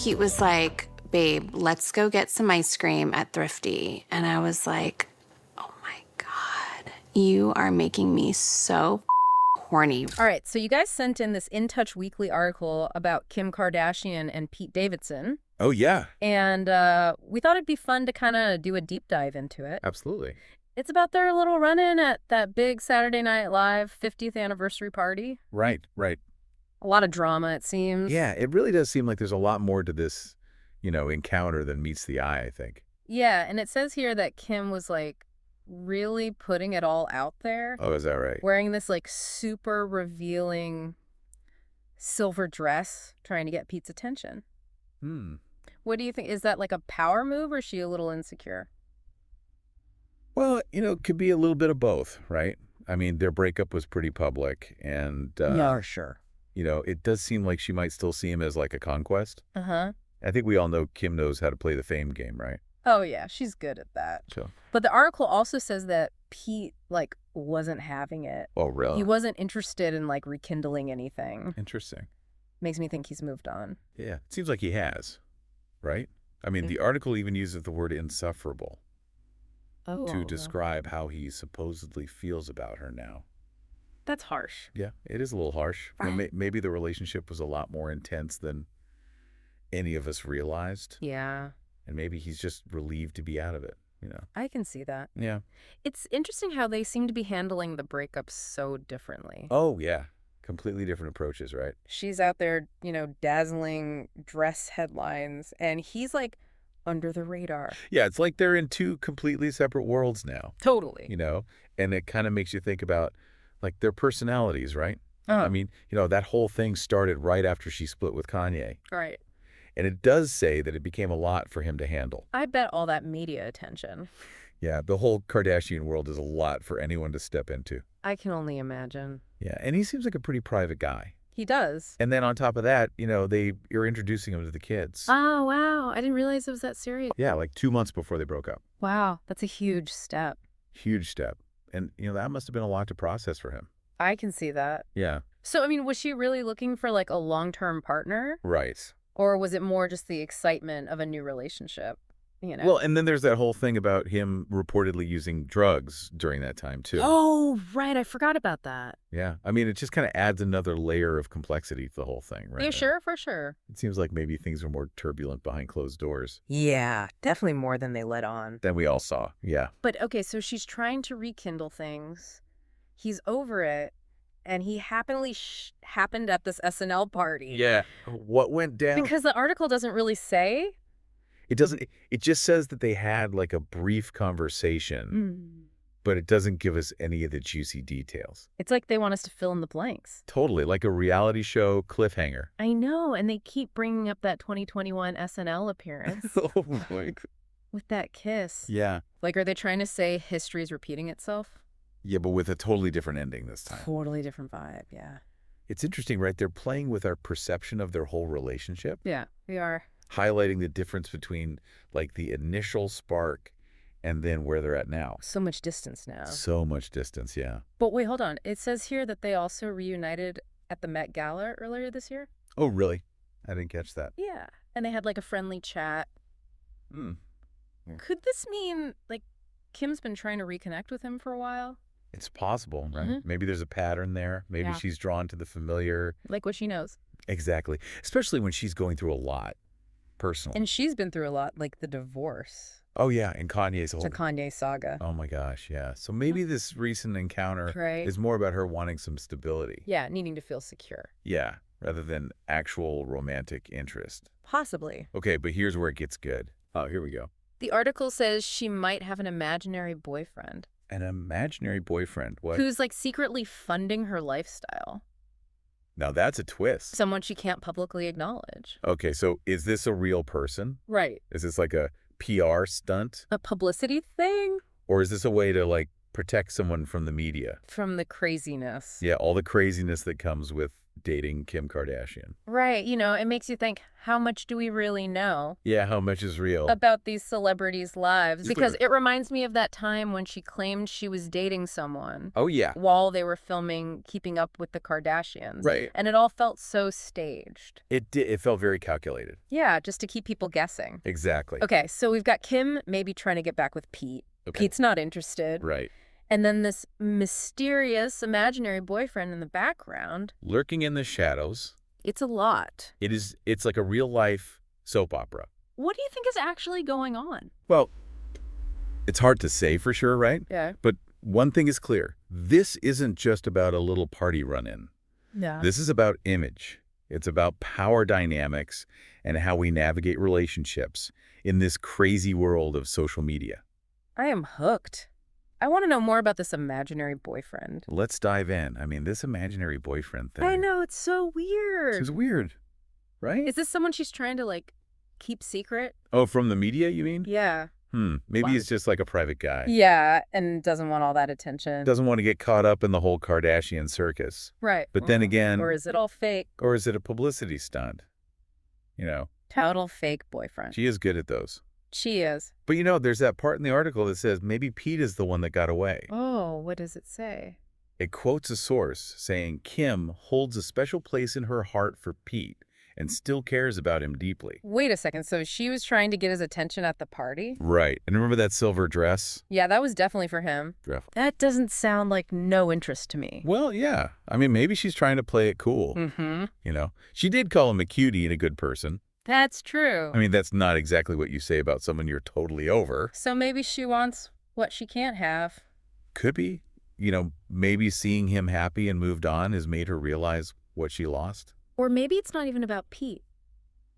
Pete was like, babe, let's go get some ice cream at Thrifty. And I was like, oh my God, you are making me so horny. All right, so you guys sent in this In Touch Weekly article about Kim Kardashian and Pete Davidson. Oh, yeah. And we thought it'd be fun to kind of do a deep dive into it. Absolutely. It's about their little run-in at that big Saturday Night Live 50th anniversary party. Right. A lot of drama, it seems. Yeah, it really does seem like there's a lot more to this, encounter than meets the eye, I think. Yeah, and it says here that Kim was, like, really putting it all out there. Oh, is that right? Wearing this, like, super revealing silver dress, trying to get Pete's attention. What do you think? Is that, like, a power move, or is she a little insecure? Well, it could be a little bit of both, right? I mean, their breakup was pretty public, and, Sure. it does seem like she might still see him as like a conquest. Uh-huh. I think we all know Kim knows how to play the fame game, right? Oh, yeah, she's good at that. So, But the article also says that Pete, like, wasn't having it. oh, really? He wasn't interested in, like, rekindling anything. Interesting. Makes me think he's moved on. Yeah, it seems like he has, right? I mean, the article even uses the word insufferable to describe how he supposedly feels about her now. That's harsh. Yeah, it is a little harsh. Right. Maybe the relationship was a lot more intense than any of us realized. Yeah, And maybe he's just relieved to be out of it, I can see that. Yeah. It's interesting how they seem to be handling the breakup so differently. Oh, yeah. Completely different approaches, right? She's out there, dazzling dress headlines, and he's, like, under the radar. Yeah, it's like they're in two completely separate worlds now, Totally. And it kind of makes you think about, like, their personalities, right? Oh. I mean, that whole thing started right after she split with Kanye. Right. And it does say that it became a lot for him to handle. I bet all that media attention. Yeah, the whole Kardashian world is a lot for anyone to step into. I can only imagine. Yeah, and he seems like a pretty private guy. He does. And then on top of that, you're introducing him to the kids. Oh, wow. I didn't realize it was that serious. Yeah, like 2 months before they broke up. Wow, that's a huge step. Huge step. And, that must have been a lot to process for him. I can see that. Yeah. So, I mean, was she really looking for, like, a long-term partner? Right. Or was it more just the excitement of a new relationship? Well, and then there's that whole thing about him reportedly using drugs during that time, too. Oh, right. I forgot about that. Yeah. I mean, it just kind of adds another layer of complexity to the whole thing, right? Yeah, sure, for sure. It seems like maybe things are more turbulent behind closed doors Yeah, definitely more than they let on. than we all saw. Yeah. But, okay, so she's trying to rekindle things. He's over it. And he happened at this SNL party. Yeah. What went down? Because the article doesn't really say. It doesn't. It just says that they had like a brief conversation, but it doesn't give us any of the juicy details. It's like they want us to fill in the blanks. Totally, like a reality show cliffhanger. I know, and they keep bringing up that 2021 SNL appearance Oh my. with that kiss. Yeah. Like, are they trying to say history is repeating itself? Yeah, but with a totally different ending this time. Totally different vibe, yeah. It's interesting, right? They're playing with our perception of their whole relationship, Yeah, we are. highlighting the difference between like the initial spark and then where they're at now. So much distance now. So much distance, yeah. But wait, hold on. It says here that they also reunited at the Met Gala earlier this year. Oh, really? I didn't catch that. Yeah, and they had like a friendly chat. Hmm. Could this mean, like, Kim's been trying to reconnect with him for a while? It's possible, right? Mhm. Maybe there's a pattern there. Maybe Yeah. she's drawn to the familiar. Like what she knows. Exactly. Especially when she's going through a lot personally. And she's been through a lot, like the divorce. Oh, yeah. And Kanye's whole. The Kanye saga. Oh, my gosh. Yeah. So maybe this recent encounter Right. is more about her wanting some stability. Yeah, needing to feel secure. Yeah. Rather than actual romantic interest. Possibly. Okay. But here's where it gets good. Oh, here we go. The article says she might have an imaginary boyfriend An imaginary boyfriend. What? who's, like, secretly funding her lifestyle. Now that's a twist. Someone she can't publicly acknowledge. Okay. So is this a real person? Right. Is this like a PR stunt? A publicity thing Or is this a way to like protect someone from the media? from the craziness. Yeah, all the craziness that comes with dating Kim Kardashian. Right. It makes you think, how much do we really know Yeah, how much is real? about these celebrities' lives? Because Clear. it reminds me of that time when she claimed she was dating someone Oh, yeah. while they were filming Keeping Up with the Kardashians. Right. And it all felt so staged. It did. It felt very calculated. Yeah, just to keep people guessing. Exactly. Okay, so we've got Kim maybe trying to get back with Pete. Okay. Pete's not interested. Right. And then this mysterious imaginary boyfriend in the background. Lurking in the shadows. It's a lot. It's like a real-life soap opera. What do you think is actually going on? Well, it's hard to say for sure, right? Yeah. But one thing is clear. This isn't just about a little party run-in. Yeah. This is about image. It's about power dynamics and how we navigate relationships in this crazy world of social media. I am hooked. I want to know more about this imaginary boyfriend. Let's dive in. I mean, this imaginary boyfriend thing. I know, it's so weird. It's weird, right? Is this someone she's trying to, keep secret? Oh, from the media, you mean? Yeah. Maybe he's just like a private guy. Yeah, and doesn't want all that attention. Doesn't want to get caught up in the whole Kardashian circus. Right. But then again... Or is it all fake? Or is it a publicity stunt? Total fake boyfriend. She is good at those. She is. But there's that part in the article that says maybe Pete is the one that got away. Oh, what does it say? It quotes a source saying Kim holds a special place in her heart for Pete and still cares about him deeply. Wait a second. So she was trying to get his attention at the party? Right. And remember that silver dress? Yeah, that was definitely for him. That doesn't sound like no interest to me. Well, yeah. I mean, maybe she's trying to play it cool. Mm-hmm. She did call him a cutie and a good person. That's true. I mean, that's not exactly what you say about someone you're totally over. So maybe she wants what she can't have. Could be. Maybe seeing him happy and moved on has made her realize what she lost. Or maybe it's not even about Pete.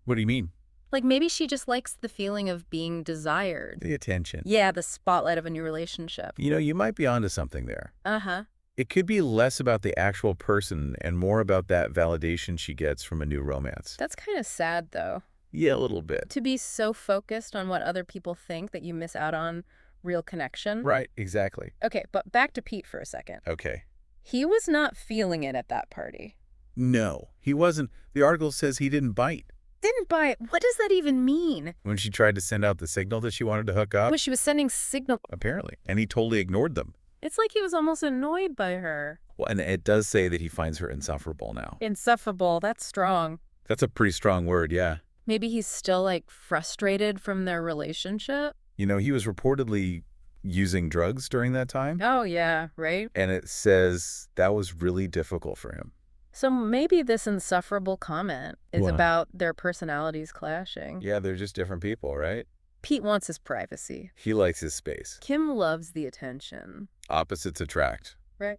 What do you mean? Maybe she just likes the feeling of being desired. The attention. Yeah, the spotlight of a new relationship. You might be onto something there. Uh-huh. It could be less about the actual person and more about that validation she gets from a new romance. That's kind of sad, though. Yeah, a little bit. To be so focused on what other people think that you miss out on real connection. Right, exactly. Okay, but back to Pete for a second. Okay. He was not feeling it at that party. No, he wasn't. The article says he didn't bite. Didn't bite? What does that even mean? When she tried to send out the signal that she wanted to hook up? Well, she was sending signal. Apparently. And he totally ignored them. It's like he was almost annoyed by her. Well, and it does say that he finds her insufferable now. Insufferable, that's strong. That's a pretty strong word, yeah. Maybe he's still, frustrated from their relationship? He was reportedly using drugs during that time. Oh, yeah, right? And it says that was really difficult for him. So maybe this insufferable comment is What? about their personalities clashing. Yeah, they're just different people, right? Pete wants his privacy. He likes his space. Kim loves the attention. Opposites attract. Right.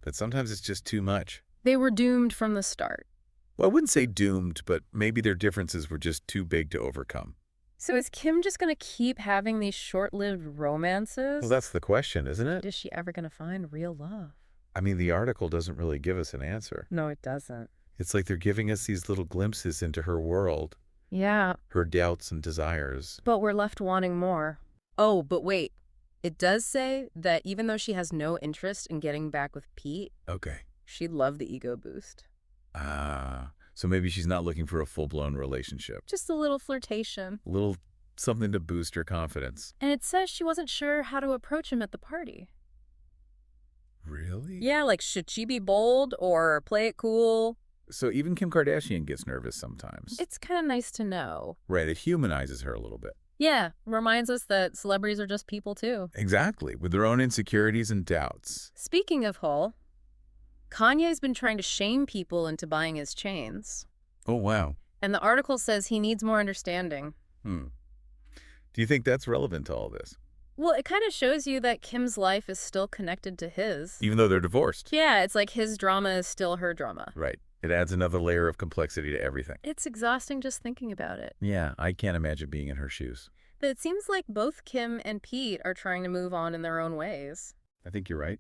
But sometimes it's just too much. They were doomed from the start. Well, I wouldn't say doomed, but maybe their differences were just too big to overcome. So is Kim just going to keep having these short-lived romances? Well, that's the question, isn't it? Is she ever going to find real love? I mean, the article doesn't really give us an answer. No, it doesn't. It's like they're giving us these little glimpses into her world, Yeah. her doubts and desires. But we're left wanting more. Oh, but wait. It does say that even though she has no interest in getting back with Pete, Okay. she'd love the ego boost. So maybe she's not looking for a full-blown relationship. Just a little flirtation. A little something to boost her confidence. And it says she wasn't sure how to approach him at the party. Really? Yeah, should she be bold or play it cool? So even Kim Kardashian gets nervous sometimes. It's kind of nice to know. Right, it humanizes her a little bit. Yeah, reminds us that celebrities are just people too. Exactly, with their own insecurities and doubts. Speaking of Hull, Kanye's been trying to shame people into buying his chains. Oh, wow. And the article says he needs more understanding. Do you think that's relevant to all this? Well, it kind of shows you that Kim's life is still connected to his. Even though they're divorced. Yeah, it's like his drama is still her drama. Right. It adds another layer of complexity to everything. It's exhausting just thinking about it. Yeah, I can't imagine being in her shoes. But it seems like both Kim and Pete are trying to move on in their own ways. I think you're right.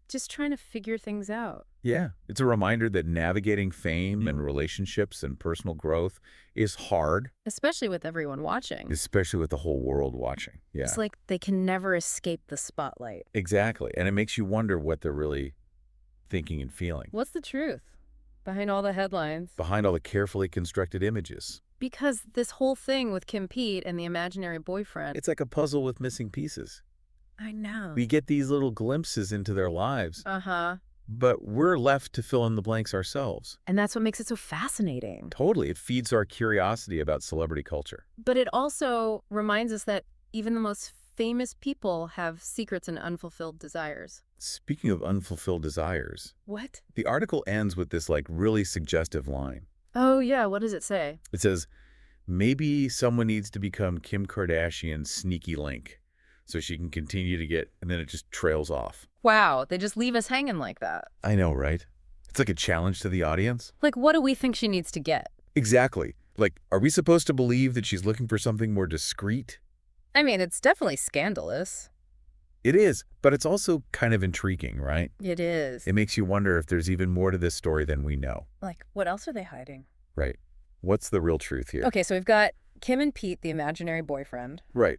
Just trying to figure things out. Yeah, it's a reminder that navigating fame and relationships and personal growth is hard. Especially with everyone watching. Especially with the whole world watching. Yeah. It's like they can never escape the spotlight. Exactly. And it makes you wonder what they're really thinking and feeling. What's the truth? Behind all the headlines. Behind all the carefully constructed images. Because this whole thing with Kim Pete and the imaginary boyfriend. It's like a puzzle with missing pieces. I know. We get these little glimpses into their lives. Uh-huh. But we're left to fill in the blanks ourselves. And that's what makes it so fascinating. Totally. It feeds our curiosity about celebrity culture. But it also reminds us that even the most famous people have secrets and unfulfilled desires. Speaking of unfulfilled desires. What? The article ends with this really suggestive line. Oh, yeah. What does it say? It says, maybe someone needs to become Kim Kardashian's sneaky link so she can continue to get, and then it just trails off. Wow. They just leave us hanging like that. I know, right? It's like a challenge to the audience. Like, what do we think she needs to get? Exactly. Like, are we supposed to believe that she's looking for something more discreet? I mean, it's definitely scandalous. It is, but it's also kind of intriguing, right? It is. It makes you wonder if there's even more to this story than we know. Like, what else are they hiding? Right. What's the real truth here? Okay, so we've got Kim and Pete, the imaginary boyfriend. Right.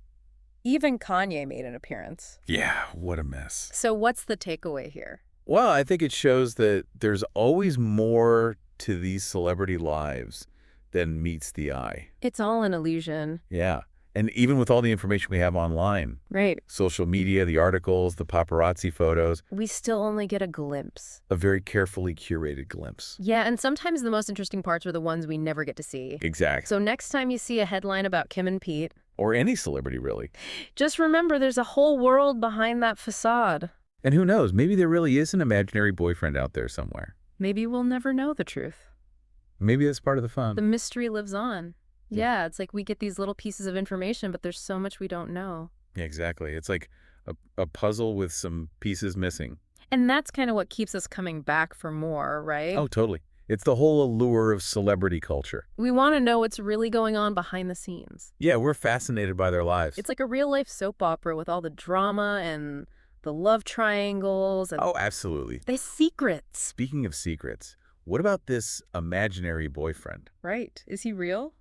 Even Kanye made an appearance. Yeah, what a mess. So what's the takeaway here? Well, I think it shows that there's always more to these celebrity lives than meets the eye. It's all an illusion. Yeah. And even with all the information we have online, Right. social media, the articles, the paparazzi photos, We still only get a glimpse. a very carefully curated glimpse. Yeah, and sometimes the most interesting parts are the ones we never get to see. Exactly. So next time you see a headline about Kim and Pete, Or any celebrity, really. just remember there's a whole world behind that facade. And who knows, maybe there really is an imaginary boyfriend out there somewhere. Maybe we'll never know the truth. Maybe that's part of the fun. The mystery lives on. Yeah, it's like we get these little pieces of information, but there's so much we don't know. Yeah, exactly. It's like a puzzle with some pieces missing. And that's kind of what keeps us coming back for more, right? Oh, totally. It's the whole allure of celebrity culture. We want to know what's really going on behind the scenes. Yeah, we're fascinated by their lives. It's like a real-life soap opera with all the drama and the love triangles and Oh, absolutely. the secrets. Speaking of secrets, what about this imaginary boyfriend? Right. Is he real?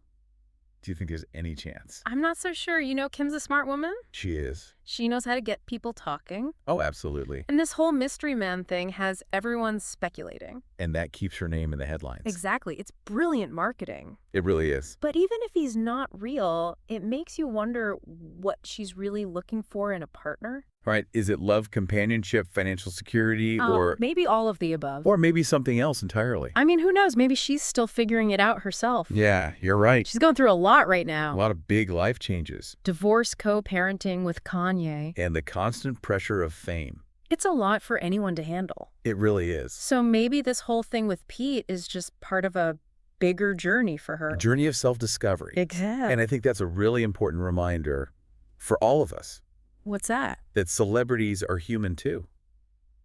Do you think there's any chance? I'm not so sure. You know, Kim's a smart woman. She is. She knows how to get people talking. Oh, absolutely. And this whole mystery man thing has everyone speculating. And that keeps her name in the headlines. Exactly. It's brilliant marketing. It really is. But even if he's not real, it makes you wonder what she's really looking for in a partner. Right. Is it love, companionship, financial security, or Maybe all of the above. or maybe something else entirely? I mean, who knows? Maybe she's still figuring it out herself. Yeah, you're right. She's going through a lot right now. A lot of big life changes. Divorce, co-parenting with Kanye. And the constant pressure of fame. It's a lot for anyone to handle. It really is. So maybe this whole thing with Pete is just part of a bigger journey for her. A journey of self-discovery. Exactly. And I think that's a really important reminder for all of us. What's that? That celebrities are human too.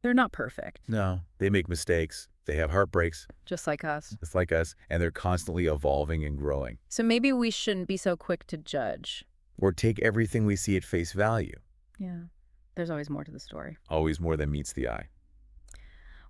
They're not perfect, No, they make mistakes. They have heartbreaks, just like us. just like us, and they're constantly evolving and growing. So maybe we shouldn't be so quick to judge. Or take everything we see at face value. Yeah. There's always more to the story. Always more than meets the eye.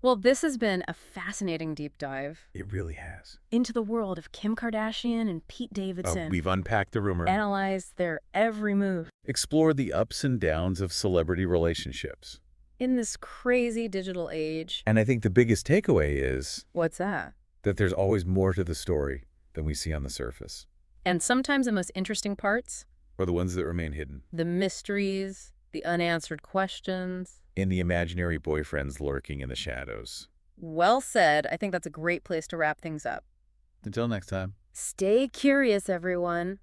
Well, this has been a fascinating deep dive It really has. into the world of Kim Kardashian and Pete Davidson. We've unpacked the rumor. Analyzed their every move Explored the ups and downs of celebrity relationships. in this crazy digital age. And I think the biggest takeaway is What's that? that there's always more to the story than we see on the surface. And sometimes the most interesting parts, Or the ones that remain hidden. the mysteries, the unanswered questions. And the imaginary boyfriends lurking in the shadows. Well said. I think that's a great place to wrap things up. Until next time. Stay curious, everyone.